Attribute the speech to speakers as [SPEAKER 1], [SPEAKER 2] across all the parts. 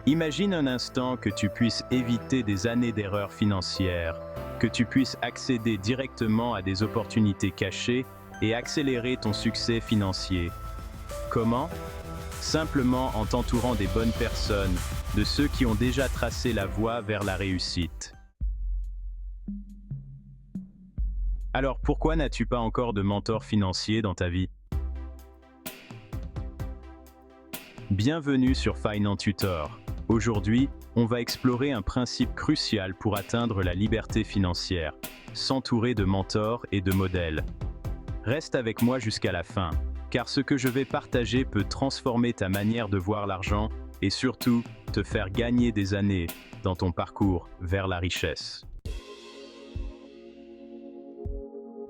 [SPEAKER 1] Imagine un instant que tu puisses éviter des années d'erreurs financières, que tu puisses accéder directement à des opportunités cachées et accélérer ton succès financier. Comment? Simplement en t'entourant des bonnes personnes, de ceux qui ont déjà tracé la voie vers la réussite. Alors pourquoi n'as-tu pas encore de mentor financier dans ta vie? Bienvenue sur Finance Tutor. Aujourd'hui, on va explorer un principe crucial pour atteindre la liberté financière, s'entourer de mentors et de modèles. Reste avec moi jusqu'à la fin, car ce que je vais partager peut transformer ta manière de voir l'argent et surtout te faire gagner des années dans ton parcours vers la richesse.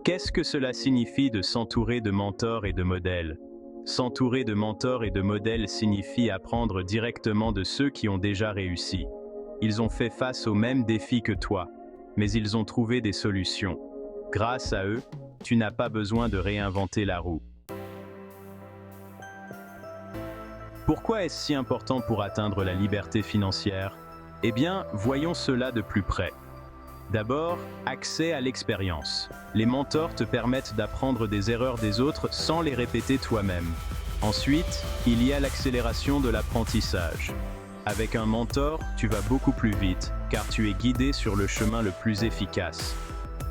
[SPEAKER 1] Qu'est-ce que cela signifie de s'entourer de mentors et de modèles? S'entourer de mentors et de modèles signifie apprendre directement de ceux qui ont déjà réussi. Ils ont fait face aux mêmes défis que toi, mais ils ont trouvé des solutions. Grâce à eux, tu n'as pas besoin de réinventer la roue. Pourquoi est-ce si important pour atteindre la liberté financière? Eh bien, voyons cela de plus près. D'abord, accès à l'expérience. Les mentors te permettent d'apprendre des erreurs des autres sans les répéter toi-même. Ensuite, il y a l'accélération de l'apprentissage. Avec un mentor, tu vas beaucoup plus vite, car tu es guidé sur le chemin le plus efficace.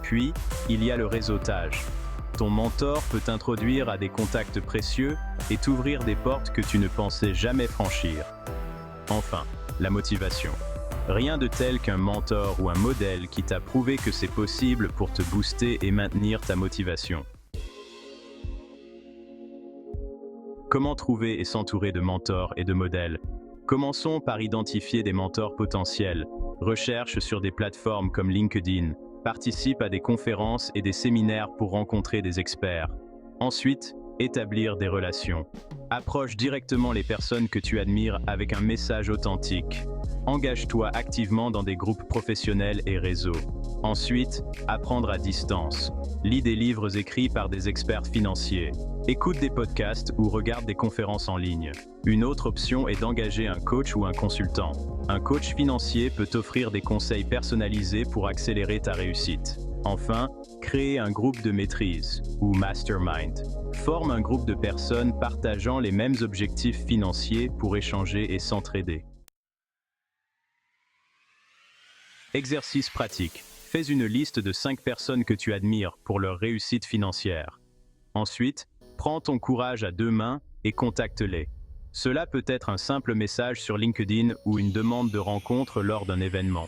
[SPEAKER 1] Puis, il y a le réseautage. Ton mentor peut t'introduire à des contacts précieux et t'ouvrir des portes que tu ne pensais jamais franchir. Enfin, la motivation. Rien de tel qu'un mentor ou un modèle qui t'a prouvé que c'est possible pour te booster et maintenir ta motivation. Comment trouver et s'entourer de mentors et de modèles? Commençons par identifier des mentors potentiels. Recherche sur des plateformes comme LinkedIn. Participe à des conférences et des séminaires pour rencontrer des experts. Ensuite, établir des relations. Approche directement les personnes que tu admires avec un message authentique. Engage-toi activement dans des groupes professionnels et réseaux. Ensuite, apprendre à distance. Lis des livres écrits par des experts financiers. Écoute des podcasts ou regarde des conférences en ligne. Une autre option est d'engager un coach ou un consultant. Un coach financier peut t'offrir des conseils personnalisés pour accélérer ta réussite. Enfin, créer un groupe de maîtrise, ou mastermind. Forme un groupe de personnes partageant les mêmes objectifs financiers pour échanger et s'entraider. Exercice pratique. Fais une liste de 5 personnes que tu admires pour leur réussite financière. Ensuite, prends ton courage à deux mains et contacte-les. Cela peut être un simple message sur LinkedIn ou une demande de rencontre lors d'un événement.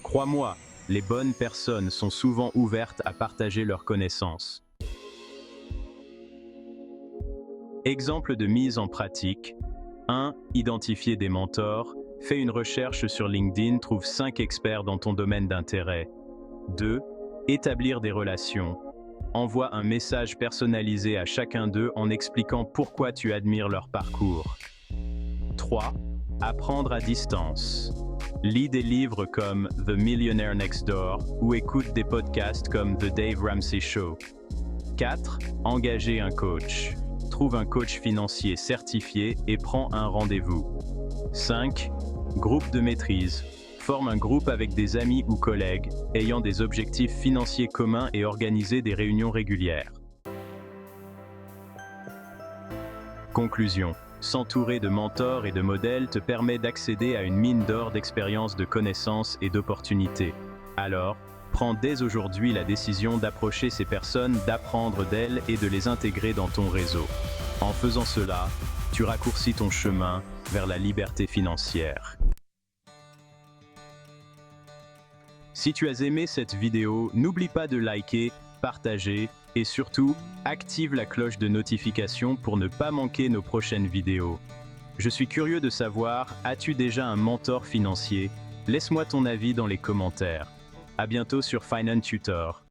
[SPEAKER 1] Crois-moi, les bonnes personnes sont souvent ouvertes à partager leurs connaissances. Exemple de mise en pratique. 1. Identifier des mentors. Fais une recherche sur LinkedIn, trouve 5 experts dans ton domaine d'intérêt. 2. Établir des relations. Envoie un message personnalisé à chacun d'eux en expliquant pourquoi tu admires leur parcours. 3. Apprendre à distance. Lis des livres comme The Millionaire Next Door ou écoute des podcasts comme The Dave Ramsey Show. 4. Engager un coach. Trouve un coach financier certifié et prends un rendez-vous. 5. Groupe de maîtrise. Forme un groupe avec des amis ou collègues, ayant des objectifs financiers communs et organisez des réunions régulières. Conclusion. S'entourer de mentors et de modèles te permet d'accéder à une mine d'or d'expériences, de connaissances et d'opportunités. Alors, prends dès aujourd'hui la décision d'approcher ces personnes, d'apprendre d'elles et de les intégrer dans ton réseau. En faisant cela, tu raccourcis ton chemin vers la liberté financière. Si tu as aimé cette vidéo, n'oublie pas de liker, partager et surtout, active la cloche de notification pour ne pas manquer nos prochaines vidéos. Je suis curieux de savoir, as-tu déjà un mentor financier? Laisse-moi ton avis dans les commentaires. À bientôt sur Finance Tutor.